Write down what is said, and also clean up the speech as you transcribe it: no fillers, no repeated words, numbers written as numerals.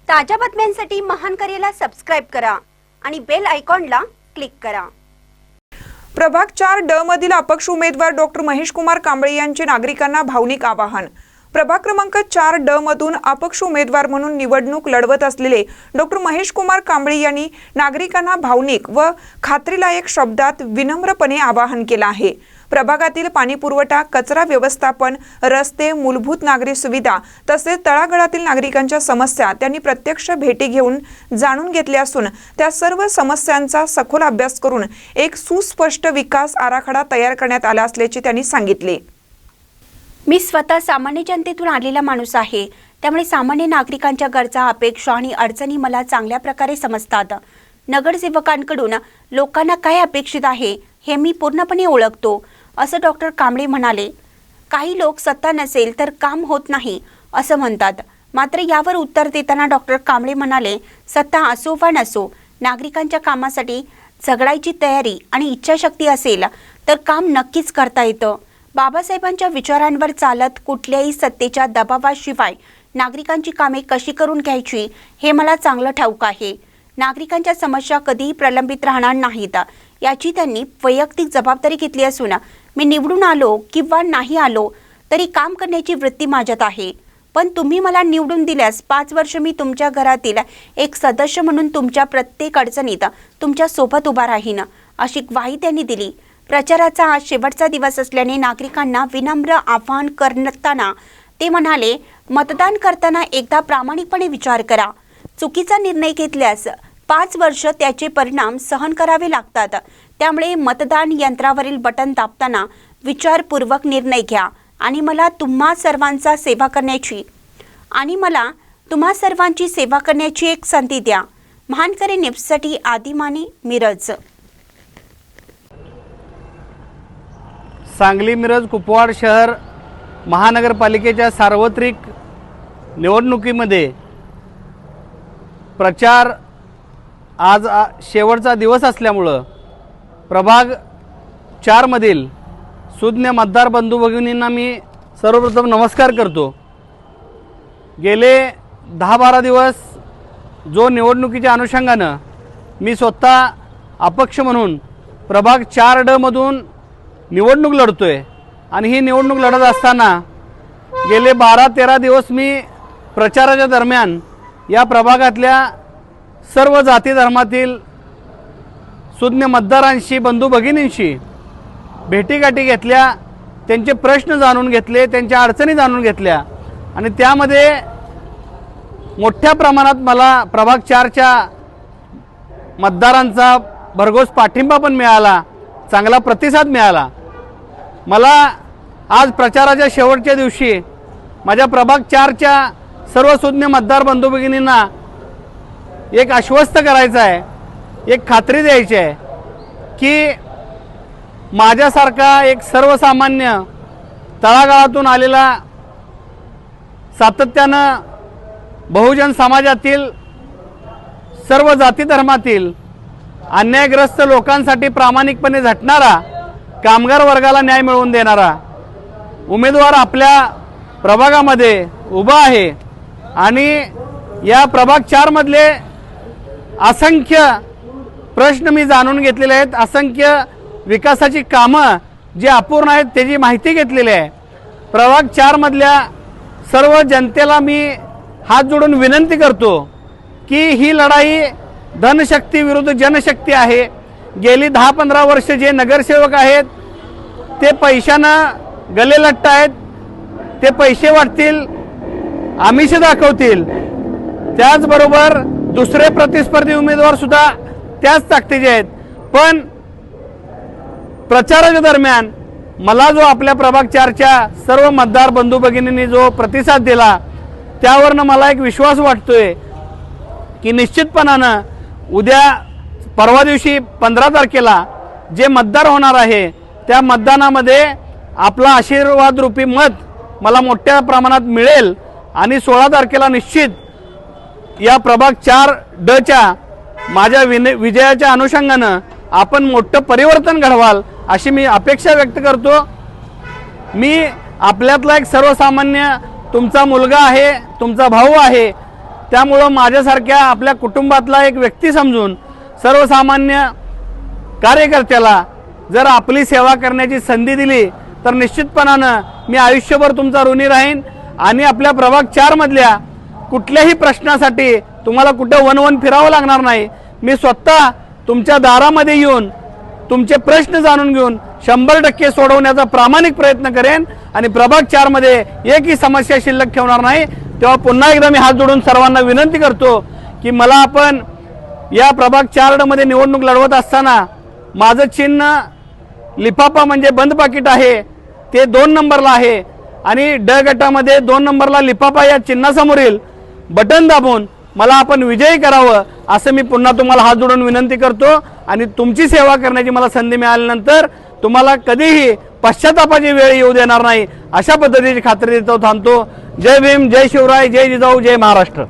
ताज्या बातम्यांसाठी महान करेला सबस्क्राइब करा आणि बेल आयकॉनला क्लिक करा। प्रभाग 4 ड मधील अपक्ष उमेदवार डॉक्टर महेश कुमार कांबळे यांचे नागरिकांना भावनिक आवाहन। प्रभाग क्रमांक 4 ड मधून अपक्ष उमेदवार म्हणून निवडणूक लढवत असलेले डॉक्टर महेश कुमार कांबळे यांनी नागरिकांना भावनिक व खात्रीलायक शब्दात विनम्रपणे आवाहन केले आहे। प्रभागातील पाणी पुरवठा, कचरा व्यवस्थापन, रस्ते, मूलभूत नागरी सुविधा तसेच तळागाळातील नागरिकांच्या समस्या त्यांनी प्रत्यक्ष भेटी घेऊन जाणून घेतल्या असून त्या सर्व समस्यांचा सखोल अभ्यास करून एक सुस्पष्ट विकास आराखडा तयार करण्यात आला असल्याचे त्यांनी सांगितले। मी स्वतः सामान्य जनतेतून आलेला माणूस आहे, त्यामुळे सामान्य नागरिकांच्या गरजा, अपेक्षा आणि अडचणी मला चांगल्या प्रकारे समजतात। नगरसेवकांकडून लोकांना काय अपेक्षित आहे हे मी पूर्णपणे ओळखतो, असं डॉक्टर कांबळे म्हणाले। काही लोक सत्ता नसेल तर काम होत नाही असं म्हणतात, मात्र यावर उत्तर देताना डॉक्टर कांबळे म्हणाले, सत्ता असो वा नसो, नागरिकांच्या कामासाठी झगडायची तयारी आणि इच्छाशक्ती असेल तर काम नक्कीच करता येतं। बाबासाहेबांच्या विचारांवर चालत कुठल्याही सत्तेच्या दबावाशिवाय नागरिकांची कामे कशी करून घ्यायची हे मला चांगलं ठाऊक आहे। नागरिकांच्या समस्या कधीही प्रलंबित राहणार नाहीत याची त्यांनी वैयक्तिक जबाबदारी घेतली असून मी निवडून आलो किंवा नाही आलो तरी काम करण्याची वृत्ती माझ्यात आहे। पण तुम्ही मला निवडून दिल्यास 5 वर्ष मी तुमच्या घरातील एक सदस्य म्हणून तुमच्या प्रत्येक अडचणीत तुमच्या सोबत उभा राहीन, अशी ग्वाही त्यांनी दिली। प्रचाराचा आज शेवटचा दिवस असल्याने नागरिकांना विनम्र आवाहन करताना ते म्हणाले, मतदान करताना एकदा प्रामाणिकपणे विचार करा। चुकीचा निर्णय घेतल्यास 5 वर्ष त्याचे परिणाम सहन करावे लागतात, त्यामुळे मतदान यंत्रावरील बटन दाबताना विचारपूर्वक निर्णय घ्या आणि मला तुम्हा सर्वांची सेवा करण्याची एक संधी द्या। महानकरी न्यूजसाठी आदिमानी, मिरज। सांगली, मिरज, कुपवाड शहर महानगरपालिकेच्या सार्वत्रिक निवडणुकीमध्ये प्रचार आज शेवटचा दिवस असल्यामुळं प्रभाग 4 मधील सुज्ञ मतदार बंधू भगिनींना मी सर्वप्रथम नमस्कार करतो। गेले 10-12 दिवस जो निवडणुकीच्या अनुषंगानं मी स्वतः अपक्ष म्हणून प्रभाग 4 ड मधून निवडणूक लढतोय आणि ही निवडणूक लढत असताना गेले 12-13 दिवस मी प्रचाराच्या दरम्यान या प्रभागातल्या सर्व जाती धर्मातील सुज्ञ मतदारांशी, बंधू भगिनींशी भेटीगाठी घेतल्या, त्यांचे प्रश्न जाणून घेतले, त्यांच्या अडचणी जाणून घेतल्या आणि त्यामध्ये मोठ्या प्रमाणात मला प्रभाग 4च्या मतदारांचा भरघोस पाठिंबा पण मिळाला, चांगला प्रतिसाद मिळाला। मला आज प्रचाराच्या शेवटच्या दिवशी माझ्या प्रभाग 4च्या सर्व सुज्ञ मतदार बंधू भगिनींना एक आश्वस्त करायचं आहे, एक खात्री द्यायची आहे की माझ्यासारखा एक सर्वसामान्य तळागाळातून आलेला, सातत्यानं बहुजन समाजातील सर्व जाती धर्मातील अन्यायग्रस्त लोकांसाठी प्रामाणिकपणे झटणारा, कामगार वर्गाला न्याय मिळवून देणारा उमेदवार आपल्या प्रभागामध्ये उभा आहे आणि या प्रभाग 4 मधले असंख्य प्रश्न मी जाणून घेतलेले आहेत, असंख्य विकासाची कामं जी अपूर्ण आहेत त्याची माहिती घेतलेली आहे। प्रभाग 4 मधल्या सर्व जनतेला मी हात जोडून विनंती करतो की ही लढाई धनशक्ती विरुद्ध जनशक्ती आहे। गेली 10-15 वर्ष जे नगरसेवक आहेत ते पैशानं गलेलट्ट आहेत, ते पैसे वाटतील, आमिष दाखवतील, त्याचबरोबर दुसरे प्रतिस्पर्धी उमेदवार सुद्धा त्याच ताकदीचे आहेत। पण प्रचाराच्या दरम्यान मला जो आपल्या प्रभाग 4च्या सर्व मतदार बंधू भगिनींनी जो प्रतिसाद दिला त्यावरनं मला एक विश्वास वाटतोय की निश्चितपणानं उद्या परवा दिवशी 15 तारखेला जे मतदार होणार आहे त्या मतदानामध्ये आपला आशीर्वाद रूपी मत मला मोठ्या प्रमाणात मिळेल आणि 16 तारखेला निश्चित या प्रभाग 4 ड च्या माझ्या विजयाच्या अनुषंगानं आपण मोठं परिवर्तन घडवाल अशी मी अपेक्षा व्यक्त करतो। मी आपल्यातला एक सर्वसामान्य तुमचा मुलगा आहे, तुमचा भाऊ आहे, त्यामुळं माझ्यासारख्या आपल्या कुटुंबातला एक व्यक्ती समजून सर्वसामान्य कार्यकर्त्याला जर आपली सेवा करण्याची संधी दिली तर निश्चितपणानं मी आयुष्यभर तुमचा ऋणी राहीन आणि आपल्या प्रभाग 4 मधल्या कुठल्याही प्रश्नासाठी तुम्हाला कुठं वन फिरावं लागणार नाही. मी स्वतः तुमच्या दारामध्ये येऊन तुमचे प्रश्न जाणून घेऊन 100% सोडवण्याचा प्रामाणिक प्रयत्न करेन आणि प्रभाग 4 मध्ये एकही समस्या शिल्लक ठेवणार नाही. तेव्हा पुन्हा एकदा मी हात जोडून सर्वांना विनंती करतो की मला आपण या प्रभाग 4 मध्ये निवडणूक लढवत असताना माझं चिन्ह लिफाफा म्हणजे बंद पाकिट आहे ते 2 नंबरला आहे आणि ड गटामध्ये 2 नंबरला लिफाफा या चिन्हासमोरील बटन दाबून मला आपण विजयी करावं असं मी पुन्हा तुम्हाला हात जोडून विनंती करतो आणि तुमची सेवा करण्याची मला संधी मिळाल्यानंतर तुम्हाला कधीही पश्चातापाची वेळ येऊ देणार नाही अशा पद्धतीची खात्री देतो थांबतो. जय भीम, जय शिवराय, जय जिजाऊ, जय महाराष्ट्र.